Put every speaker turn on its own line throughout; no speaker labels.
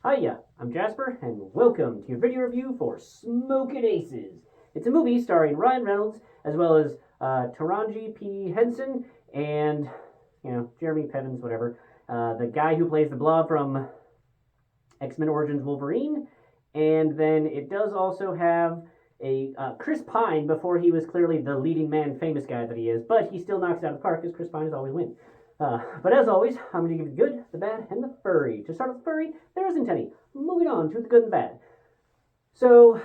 Hiya, I'm Jasper, and welcome to your video review for Smokin' Aces. It's a movie starring Ryan Reynolds, as well as Taraji P. Henson, and, Jeremy Pevins, whatever. The guy who plays the Blob from X-Men Origins Wolverine. And then it does also have a Chris Pine before he was clearly the leading man, famous guy that he is, but he still knocks it out of the park because Chris Pine is always win. But as always, I'm going to give you the good, the bad, and the furry. To start with the furry, there isn't any. Moving on to the good and bad. So,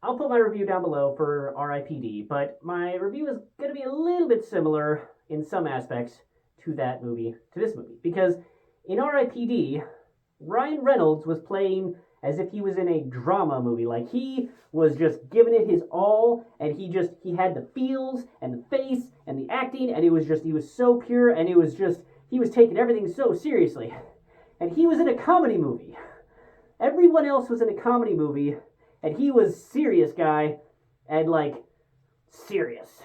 I'll put my review down below for R.I.P.D., but my review is going to be a little bit similar in some aspects to that movie, to this movie. Because in R.I.P.D., Ryan Reynolds was playing as if he was in a drama movie. Like, he was just giving it his all, and he had the feels, and the face, and the acting, and he was so pure, and he was taking everything so seriously. And he was in a comedy movie. Everyone else was in a comedy movie, and he was serious guy, and, serious.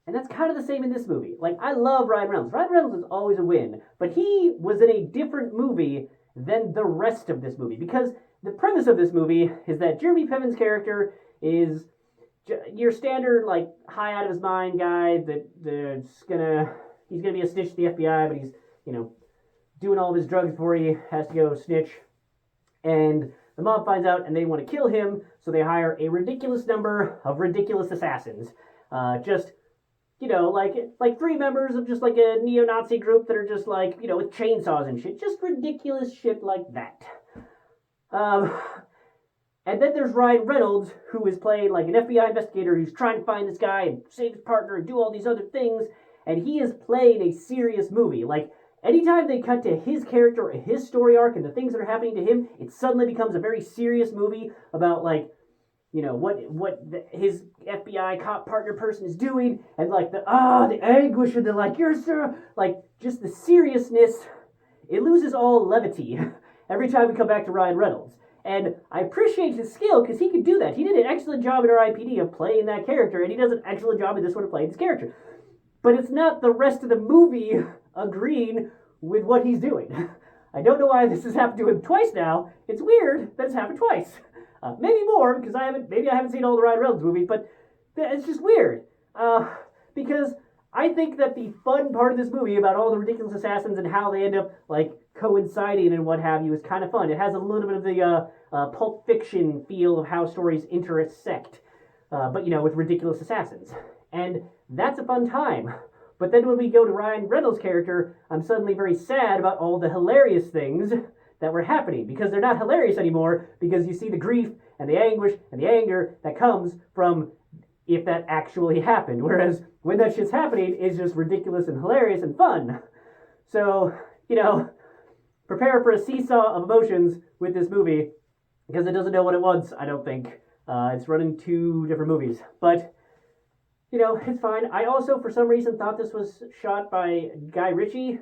And that's kind of the same in this movie. I love Ryan Reynolds. Ryan Reynolds is always a win, but he was in a different movie than the rest of this movie, because the premise of this movie is that Jeremy Piven's character is your standard, high out of his mind guy he's gonna be a snitch to the FBI, but he's, doing all of his drugs before he has to go snitch. And the mob finds out and they want to kill him, so they hire a ridiculous number of ridiculous assassins. Like three members of just a neo-Nazi group that are just with chainsaws and shit. Just ridiculous shit like that. And then there's Ryan Reynolds, who is playing an FBI investigator who's trying to find this guy and save his partner and do all these other things. And he is playing a serious movie. Anytime they cut to his character or his story arc and the things that are happening to him, it suddenly becomes a very serious movie about his FBI cop partner person is doing, and the anguish and you're sir, just the seriousness. It loses all levity every time we come back to Ryan Reynolds. And I appreciate his skill because he could do that. He did an excellent job in R.I.P.D. of playing that character, and he does an excellent job in this one of playing his character. But it's not the rest of the movie agreeing with what he's doing. I don't know why this has happened to him twice now. It's weird that it's happened twice. Maybe more, because I haven't seen all the Ryan Reynolds movies, but it's just weird. Because I think that the fun part of this movie about all the ridiculous assassins and how they end up, coinciding and what have you is kind of fun. It has a little bit of the Pulp Fiction feel of how stories intersect, but, with ridiculous assassins. And that's a fun time. But then when we go to Ryan Reynolds' character, I'm suddenly very sad about all the hilarious things that were happening, because they're not hilarious anymore, because you see the grief and the anguish and the anger that comes from if that actually happened. Whereas when that shit's happening, it's just ridiculous and hilarious and fun. So, prepare for a seesaw of emotions with this movie, because it doesn't know what it wants, I don't think. It's running two different movies. But, it's fine. I also, for some reason, thought this was shot by Guy Ritchie.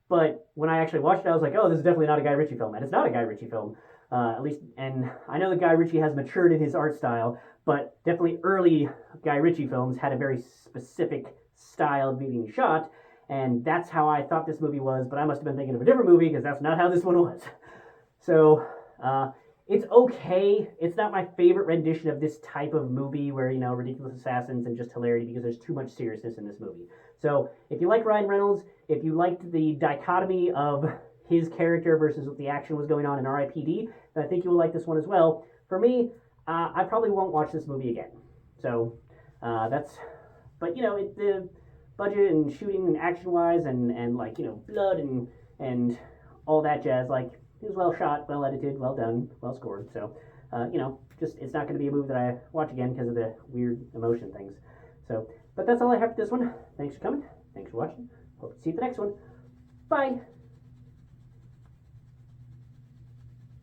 But when I actually watched it, I was like, oh, this is definitely not a Guy Ritchie film. And it's not a Guy Ritchie film. At least, and I know that Guy Ritchie has matured in his art style, but definitely early Guy Ritchie films had a very specific style of being shot, and that's how I thought this movie was, but I must have been thinking of a different movie, because that's not how this one was. So, it's okay. It's not my favorite rendition of this type of movie where, ridiculous assassins and just hilarity, because there's too much seriousness in this movie. So, if you like Ryan Reynolds, if you liked the dichotomy of his character versus what the action was going on in R.I.P.D., then I think you will like this one as well. For me, I probably won't watch this movie again. So, but the budget and shooting and action-wise and blood and all that jazz, it was well shot, well edited, well done, well scored. So, it's not going to be a movie that I watch again because of the weird emotion things. So, but that's all I have for this one. Thanks for coming. Thanks for watching. Hope to see you at the next one. Bye.